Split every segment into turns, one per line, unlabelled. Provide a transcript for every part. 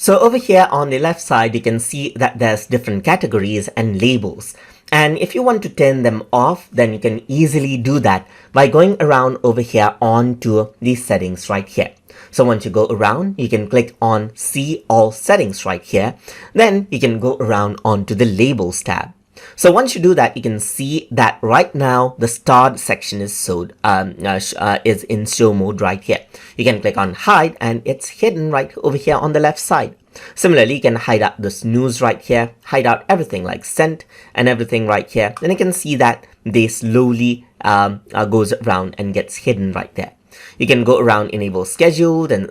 So over here on the left side, you can see that there's different categories and labels. And if you want to turn them off, then you can easily do that by going around over here onto the settings right here. So once you go around, you can click on see all settings right here. Then you can go around onto the labels tab. So once you do that, you can see that right now the starred section is is in show mode right here. You can click on hide and it's hidden right over here on the left side. Similarly, you can hide out the snooze right here, hide out everything like sent and everything right here. Then you can see that they slowly goes around and gets hidden right there. You can go around enable scheduled and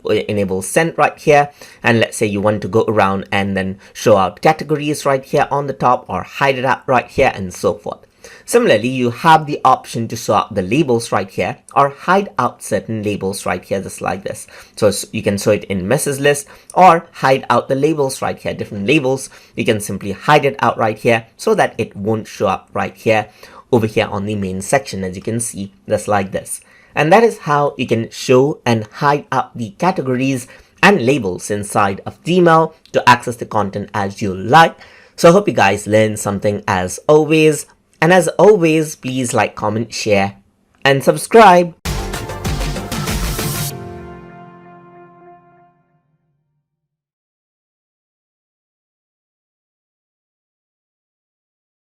enable sent right here. And let's say you want to go around and then show out categories right here on the top or hide it out right here and so forth. Similarly, you have the option to show out the labels right here or hide out certain labels right here just like this. So you can show it in message list or hide out the labels right here, different labels. You can simply hide it out right here so that it won't show up right here over here on the main section, as you can see just like this. And that is how you can show and hide out the categories and labels inside of Gmail to access the content as you like. So I hope you guys learned something as always. And as always, please like, comment, share, and subscribe.